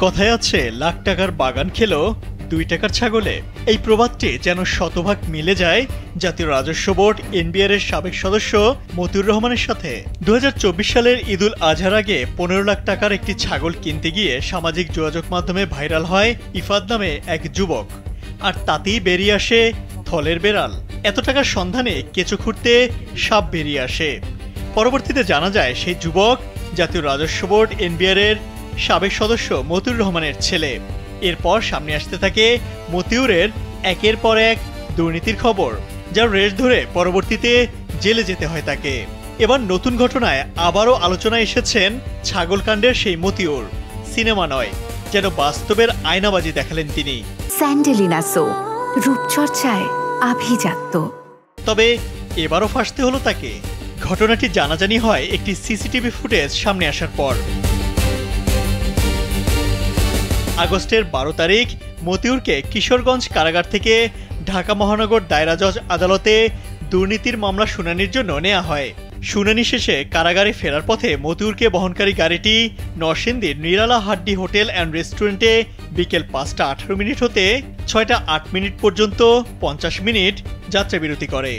কথায় আছে লাখ টাকার বাগান খেলো 2 টাকার ছাগলে। এই প্রবাদটি যেন শতভাগ মিলে যায় জাতীয় রাজস্ব বোর্ড এনবিআর এর সাবেক সদস্য মতিউর রহমানের সাথে। 2024 সালের ঈদুল আজহার আগে 15 লাখ টাকার একটি ছাগল কিনতে গিয়ে সামাজিক যোগাযোগ মাধ্যমে ভাইরাল হয় ইফাদ নামে এক যুবক, আর তাতেই বেরিয়ে আসে থলের বেড়াল। এত টাকার সন্ধানে কেঁচো খুঁড়তে সাপ বেরিয়ে আসে। পরবর্তীতে জানা যায় সেই যুবক জাতীয় রাজস্ব বোর্ড এনবিআর এর সাবেক সদস্য মতিউর রহমানের ছেলে। এরপর সামনে আসতে থাকে মতিউরের একের পর এক দুর্নীতির খবর, যার রেশ ধরে পরবর্তীতে জেলে যেতে হয় তাকে। এবার নতুন ঘটনায় আবারও আলোচনায় এসেছেন ছাগলকাণ্ডের সেই মতিউর। সিনেমা নয়, যেন বাস্তবের আয়নাবাজি দেখালেন তিনি। স্যান্ডেলিনা সো, রূপচর্চায় আভিজাত্য। তবে এবারও ফাঁসতে হলো তাকে। ঘটনাটি জানাজানি হয় একটি সিসিটিভি ফুটেজ সামনে আসার পর। আগস্টের 12 তারিখ মতিউরকে কিশোরগঞ্জ কারাগার থেকে ঢাকা মহানগর দায়রা জজ আদালতে দুর্নীতির মামলা শুনানির জন্য নেওয়া হয়। শুনানি শেষে কারাগারে ফেরার পথে মতিউরকে বহনকারী গাড়িটি নরসিংদীর নিরালা হাড্ডি হোটেল অ্যান্ড রেস্টুরেন্টে বিকেল 5টা 18 মিনিট হতে 6টা 8 মিনিট পর্যন্ত 50 মিনিট যাত্রা বিরতি করে।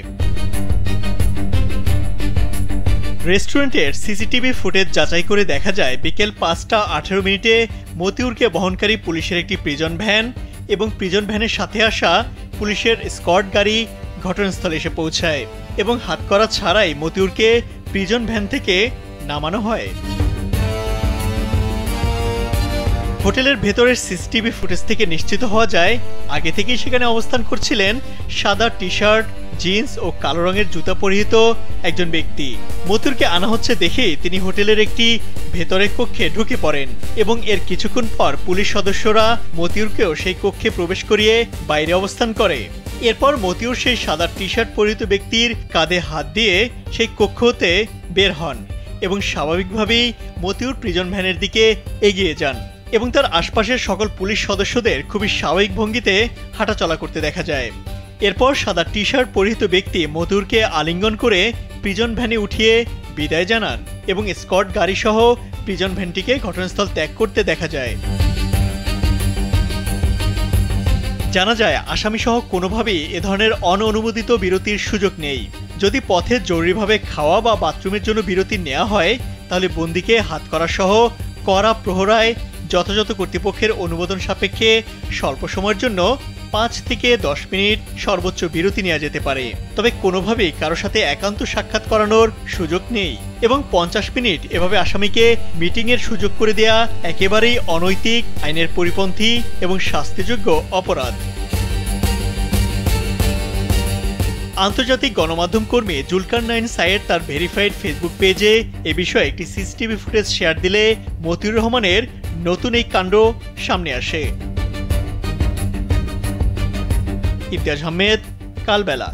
রেস্টুরেন্টের সিসিটিভি ফুটেজ যাচাই করে দেখা যায় বিকেল 5টা 18 মিনিটে মতিউরকে বহনকারী পুলিশের একটি প্রিজন ভ্যান এবং প্রিজন ভ্যানের সাথে আসা পুলিশের স্কট গাড়ি ঘটনাস্থলে এসে পৌঁছায় এবং হাতকড়া ছাড়াই মতিউরকে প্রিজন ভ্যান থেকে নামানো হয়। হোটেলের ভেতরের সিসিটিভি ফুটেজ থেকে নিশ্চিত হওয়া যায় আগে থেকেই সেখানে অবস্থান করছিলেন সাদা টি শার্ট, জিন্স ও কালো রঙের জুতা পরিহিত একজন ব্যক্তি। মতিউরকে আনা হচ্ছে দেখেই তিনি হোটেলের একটি ভেতরের কক্ষে ঢুকে পড়েন এবং এর কিছুক্ষণ পর পুলিশ সদস্যরা মতিউরকেও সেই কক্ষে প্রবেশ করিয়ে বাইরে অবস্থান করে। এরপর মতিউর সেই সাদা টি শার্ট পরিহিত ব্যক্তির কাঁধে হাত দিয়ে সেই কক্ষ হতে বের হন এবং স্বাভাবিকভাবেই মতিউর প্রিজন ভ্যানের দিকে এগিয়ে যান এবং তার আশপাশের সকল পুলিশ সদস্যদের খুবই স্বাভাবিক ভঙ্গিতে হাঁটাচলা করতে দেখা যায়। এরপর সাদা টি শার্ট পরিহিত ব্যক্তি মতিউরকে আলিঙ্গন করে প্রিজন ভ্যানে উঠিয়ে বিদায় জানান এবং স্কট গাড়ি সহ প্রিজন ভ্যানটিকে ঘটনাস্থল ত্যাগ করতে দেখা যায়। জানা যায় আসামি সহ কোনোভাবেই এ ধরনের অননুমোদিত বিরতির সুযোগ নেই। যদি পথে জরুরিভাবে খাওয়া বা বাথরুমের জন্য বিরতি নেওয়া হয় তাহলে বন্দীকে হাতকড়া সহ কড়া প্রহরায় যথাযথ কর্তৃপক্ষের অনুমোদন সাপেক্ষে স্বল্প সময়ের জন্য 5 থেকে 10 মিনিট সর্বোচ্চ বিরতি নেওয়া যেতে পারে। তবে কোনোভাবেই কারো সাথে একান্ত সাক্ষাৎ করানোর সুযোগ নেই এবং 50 মিনিট এভাবে আসামিকে মিটিংয়ের সুযোগ করে দেয়া একেবারেই অনৈতিক, আইনের পরিপন্থী এবং শাস্তিযোগ্য অপরাধ। আন্তর্জাতিক গণমাধ্যম কর্মী জুলকারনাইন সাইয়েদ তার ভেরিফাইড ফেসবুক পেজে এ বিষয়ে একটি সিসিটিভি ফুটেজ শেয়ার দিলে মতিউর রহমানের নতুন এই কাণ্ড সামনে আসে। ইমতিয়াজ আহমেদ, কালবেলা।